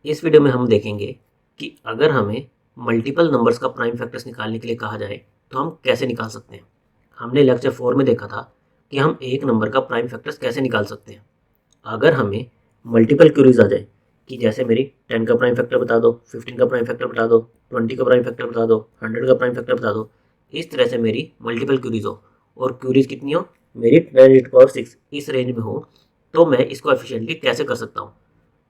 इस वीडियो में हम देखेंगे कि अगर हमें मल्टीपल नंबर्स का प्राइम फैक्टर्स निकालने के लिए कहा जाए तो हम कैसे निकाल सकते हैं। हमने लेक्चर 4 में देखा था कि हम एक नंबर का प्राइम फैक्टर्स कैसे निकाल सकते हैं। अगर हमें मल्टीपल क्यूरीज आ जाए कि जैसे मेरी 10 का प्राइम फैक्टर बता दो, 15 का प्राइम फैक्टर बता दो, 20 का प्राइम फैक्टर बता दो, 100 का प्राइम फैक्टर बता दो, इस तरह से मेरी मल्टीपल क्यूरीज हो और क्यूरीज कितनी हो, मेरी 10⁻6 इस रेंज में हो, तो मैं इसको एफिशिएंटली कैसे कर सकता हूँ।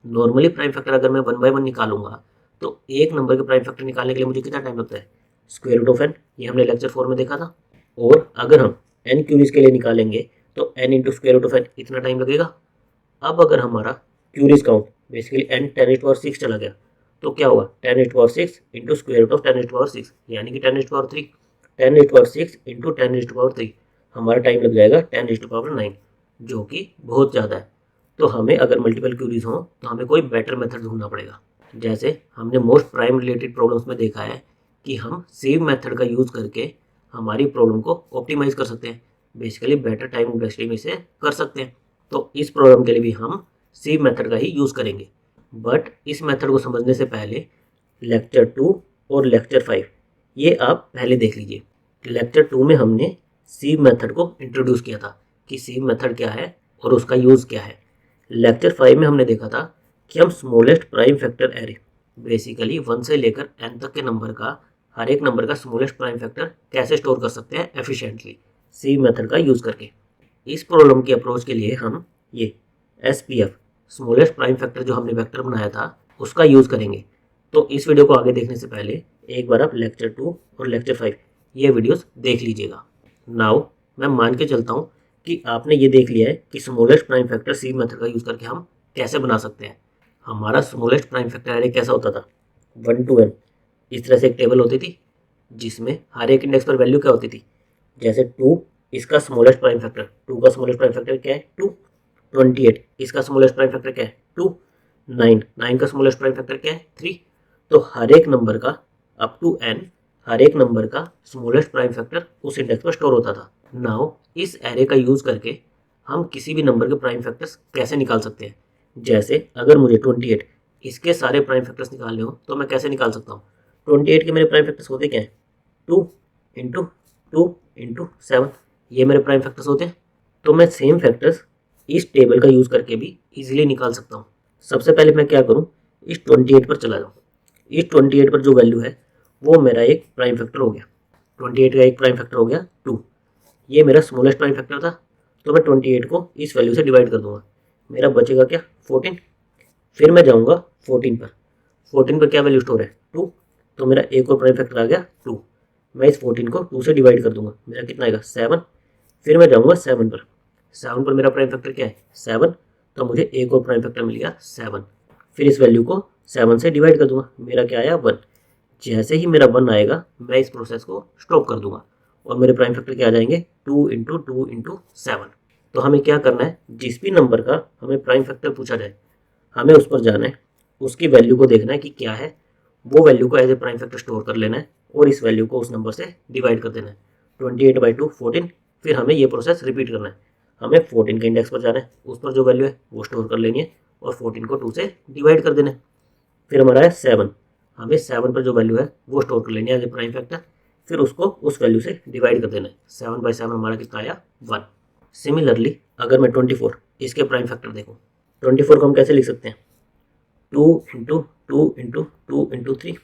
नॉर्मली प्राइम फैक्टर अगर मैं 1 बाय 1 निकालूंगा तो एक नंबर के प्राइम फैक्टर निकालने के लिए मुझे कितना टाइम लगता है, स्क्वायर रूट ऑफ एन, ये हमने लेक्चर 4 में देखा था। और अगर हम एन क्यूरीज के लिए निकालेंगे तो n into square root of n इतना टाइम लगेगा। अब अगर हमारा क्यूरीज काउंट बेसिकली एन 10⁻6 चला गया तो क्या हुआ, 10⁻6 इंटू स्क्वायर रूट ऑफ 10⁻6 यानी कि 10⁻3, 10⁻6 इंटू 10⁻3 हमारा टाइम लग जाएगा 10�9, जो कि बहुत ज़्यादा है। तो हमें अगर मल्टीपल क्यूरीज हों तो हमें कोई बेटर मेथड ढूंढना पड़ेगा। जैसे हमने मोस्ट प्राइम रिलेटेड प्रॉब्लम्स में देखा है कि हम सेव मेथड का यूज़ करके हमारी प्रॉब्लम को ऑप्टिमाइज कर सकते हैं, बेसिकली बेटर टाइम इंडस्ट्री में से कर सकते हैं। तो इस प्रॉब्लम के लिए भी हम सेव मेथड का ही यूज़ करेंगे। बट इस मेथड को समझने से पहले लेक्चर 2 और लेक्चर 5 ये आप पहले देख लीजिए। लेक्चर 2 में हमने सेव मेथड को इंट्रोड्यूस किया था कि सेव मेथड क्या है और उसका यूज़ क्या है। लेक्चर 5 में हमने देखा था कि हम smallest prime factor array basically 1 से लेकर n तक के नंबर का, हर एक नंबर का स्मॉलेस्ट प्राइम फैक्टर कैसे स्टोर कर सकते हैं एफिशिएंटली सेव मेथड का यूज़ करके। इस प्रॉब्लम की अप्रोच के लिए हम ये SPF स्मॉलेस्ट प्राइम फैक्टर जो हमने वेक्टर बनाया था उसका यूज़ करेंगे। तो इस वीडियो को आगे देखने से पहले एक बार आप लेक्चर 2 और लेक्चर 5 ये वीडियोस देख लीजिएगा। नाउ मैं मान के चलता हूँ कि आपने ये देख लिया है कि smallest prime factor save method का यूज़ करके हम कैसे बना सकते हैं। हमारा स्मॉलेस्ट प्राइम फैक्टर एरे कैसा होता था, 1 to n। इस तरह से एक टेबल होती थी जिसमें हर एक इंडेक्स पर वैल्यू क्या होती थी, जैसे 2 इसका स्मॉलेस्ट प्राइम फैक्टर, 2 का स्मॉलेस्ट प्राइम फैक्टर क्या है 2, 28 इसका स्मॉलेस्ट प्राइम फैक्टर क्या है 2, 9 का स्मॉलेस्ट प्राइम फैक्टर क्या है 3। तो हर एक नंबर का अप टू n, हर एक नंबर का स्मॉलेस्ट प्राइम फैक्टर उस इंडेक्स पर स्टोर होता था। नाउ इस एरे का यूज़ करके हम किसी भी नंबर के प्राइम फैक्टर्स कैसे निकाल सकते हैं। जैसे अगर मुझे 28 इसके सारे प्राइम फैक्टर्स निकालने हो तो मैं कैसे निकाल सकता हूँ। 28 के मेरे प्राइम फैक्टर्स होते क्या हैं, 2 इंटू 2 इंटू 7, ये मेरे प्राइम फैक्टर्स होते हैं। तो मैं सेम फैक्टर्स इस टेबल का यूज़ करके भी इजीली निकाल सकता हूँ। सबसे पहले मैं क्या करूँ, इस 28 पर चला जाऊँ। इस 28 पर जो वैल्यू है वो मेरा एक प्राइम फैक्टर हो गया, 28 का एक प्राइम फैक्टर हो गया 2, ये मेरा स्मॉलेस्ट प्राइम फैक्टर था। तो मैं 28 को इस वैल्यू से डिवाइड कर दूंगा, मेरा बचेगा क्या 14। फिर मैं जाऊंगा 14 पर, 14 पर क्या वैल्यू स्टोर है 2, तो मेरा एक और प्राइम फैक्टर आ गया 2। मैं इस 14 को 2 से डिवाइड कर दूंगा, मेरा कितना आएगा 7। फिर मैं जाऊंगा 7 पर, 7 पर मेरा प्राइम फैक्टर क्या है 7, तो मुझे एक और प्राइम फैक्टर मिल गया 7। फिर इस वैल्यू को 7 से डिवाइड कर दूंगा, मेरा क्या आया 1। जैसे ही मेरा 1 आएगा मैं इस प्रोसेस को स्टॉप कर दूंगा और मेरे प्राइम फैक्टर क्या आ जाएंगे 2 इंटू 2 इंटू 7। तो हमें क्या करना है, जिस भी नंबर का हमें प्राइम फैक्टर पूछा जाए हमें उस पर जाना है, उसकी वैल्यू को देखना है कि क्या है, वो वैल्यू को as a prime factor store कर लेना है और इस वैल्यू को उस नंबर से डिवाइड कर देना है। 28/2 14। फिर हमें ये प्रोसेस रिपीट करना है, हमें 14 के इंडेक्स पर जाना है, उस पर जो वैल्यू है वो स्टोर कर लेनी है और 14 को 2 से डिवाइड कर देना है। फिर हमारा है 7, हमें 7 पर जो वैल्यू है वो स्टोर कर लेनी है एज ए प्राइम फैक्टर, फिर उसको उस वैल्यू से डिवाइड कर देना है। 7/7 हमारा कितना आया 1। सिमिलरली अगर मैं 24 इसके प्राइम फैक्टर देखूँ, 24 को हम कैसे लिख सकते हैं, 2 इंटू 2 इंटू 2 इंटू 3।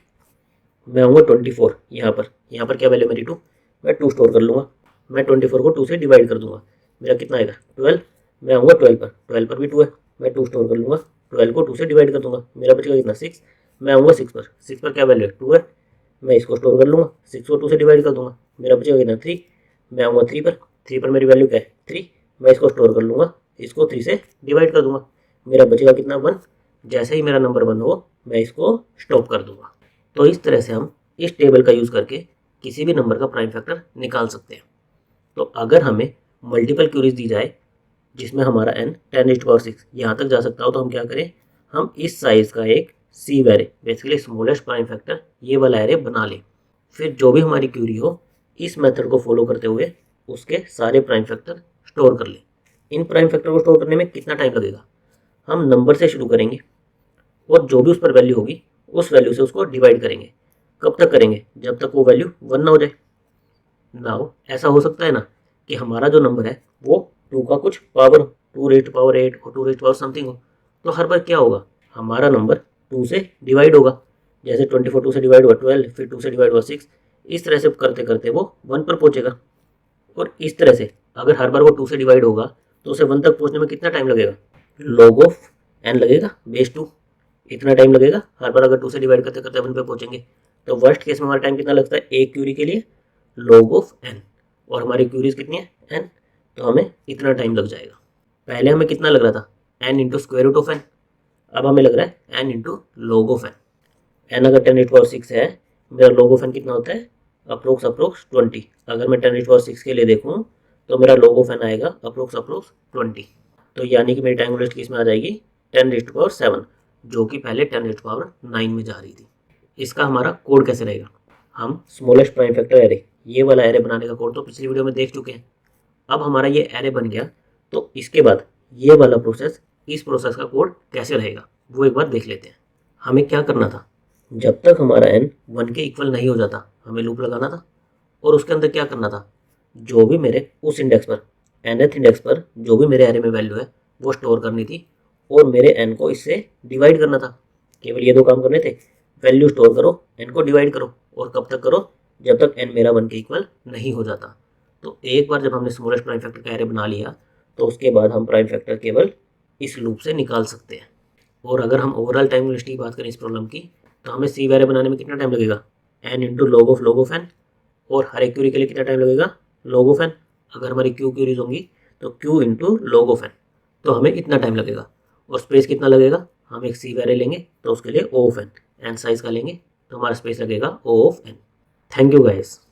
मैं आऊँगा 24 यहाँ पर क्या वैल्यू मेरी 2, मैं 2 स्टोर कर लूँगा, मैं 24 को 2 से डिवाइड कर दूंगा, मेरा कितना आएगा 12। मैं आऊँगा 12 पर भी 2 है, मैं 2 स्टोर कर लूँगा, 12 को 2 से डिवाइड कर दूंगा, मेरा बचेगा कितना 6। मैं आऊँगा 6 पर क्या वैल्यू है 2 है, मैं इसको स्टोर कर लूँगा, 6 को 2 से डिवाइड कर दूंगा, मेरा बचेगा कितना 3। मैं आऊँगा 3 पर मेरी वैल्यू क्या है 3, मैं इसको स्टोर कर लूँगा, इसको 3 से डिवाइड कर दूंगा, मेरा बचेगा कितना 1। जैसे ही मेरा नंबर 1 हो मैं इसको स्टॉप कर दूंगा। तो इस तरह से हम इस टेबल का यूज़ करके किसी भी नंबर का प्राइम फैक्टर निकाल सकते हैं। तो अगर हमें मल्टीपल क्यूरीज दी जाए जिसमें हमारा n 10⁻6 यहाँ तक जा सकता हो तो हम क्या करें, हम इस साइज़ का एक C array basically smallest prime factor ये वाला एरे बना लें। फिर जो भी हमारी क्यूरी हो इस मेथड को फॉलो करते हुए उसके सारे प्राइम फैक्टर स्टोर कर लें। इन प्राइम फैक्टर को स्टोर करने में कितना टाइम लगेगा, हम नंबर से शुरू करेंगे और जो भी उस पर वैल्यू होगी उस वैल्यू से उसको डिवाइड करेंगे। कब तक करेंगे? जब तक वो वैल्यू 1 ना हो जाए। नाउ ऐसा हो सकता है ना कि हमारा जो नंबर है वो 2 का कुछ पावर हो, 2 रेज टू पावर 8 और 2 रेज टू पावर समथिंग हो, तो हर बार क्या होगा, हमारा नंबर 2 से डिवाइड होगा। जैसे 24 2 से डिवाइड हुआ 12, फिर 2 से डिवाइड हुआ 6, इस तरह से करते करते वो 1 पर पहुंचेगा। और इस तरह से अगर हर बार वो 2 से डिवाइड होगा तो उसे 1 तक पहुंचने में कितना टाइम लगेगा? लॉग ऑफ n लगेगा बेस 2, इतना टाइम लगेगा हर बार। अगर 2 से डिवाइड करते करते 1 पे पहुंचेंगे तो वर्स्ट केस में हमारा टाइम कितना लगता है एक क्यूरी के लिए? Log of n। और हमारी क्यूरीज कितनी है? n, तो हमें इतना टाइम लग जाएगा। पहले हमें कितना लग रहा था? n into square root of n। अब हमें लग रहा है n into log of n। n अगर 10⁻6 है, मेरा लॉग ऑफ n कितना होता है? अप्रोक्स 20। अगर मैं 10⁻6 के लिए देखूँ तो मेरा लॉग ऑफ n आएगा अप्रोक्स 20। तो यानी कि मेरी टाइम वेस्ट किस में आ जाएगी? 10⁻7, जो कि पहले 10⁻9 में जा रही थी। इसका हमारा कोड कैसे रहेगा? हम स्मॉलेस्ट प्राइम फैक्टर एरे, ये वाला एरे बनाने का कोड तो पिछली वीडियो में देख चुके हैं। अब हमारा ये एरे बन गया, तो इसके बाद ये वाला प्रोसेस, इस प्रोसेस का कोड कैसे रहेगा वो एक बार देख लेते हैं। हमें क्या करना था? जब तक हमारा n 1 के इक्वल नहीं हो जाता हमें लूप लगाना था, और उसके अंदर क्या करना था? जो भी मेरे उस इंडेक्स पर, nth इंडेक्स पर जो भी मेरे एरे में वैल्यू है वो स्टोर करनी थी, और मेरे n को इससे डिवाइड करना था। केवल ये दो काम करने थे, वैल्यू स्टोर करो, n को डिवाइड करो, और कब तक करो? जब तक n मेरा 1 के इक्वल नहीं हो जाता। तो एक बार जब हमने स्मॉलेस्ट प्राइम फैक्टर का एरे बना लिया तो उसके बाद हम प्राइम फैक्टर केवल इस लूप से निकाल सकते हैं। और अगर हम ओवरऑल टाइम वेस्ट की बात करें इस प्रॉब्लम की, तो हमें सी एरे बनाने में कितना टाइम लगेगा? n into log of n। और हर एक क्यूरी के लिए कितना टाइम लगेगा? Log of n। अगर हमारी क्यू क्यूरीज होंगी तो q into log of n, तो हमें इतना टाइम लगेगा। और स्पेस कितना लगेगा? हम एक सी एरे लेंगे तो उसके लिए O ऑफ n साइज का लेंगे, तो हमारा स्पेस लगेगा O of n। Thank you guys.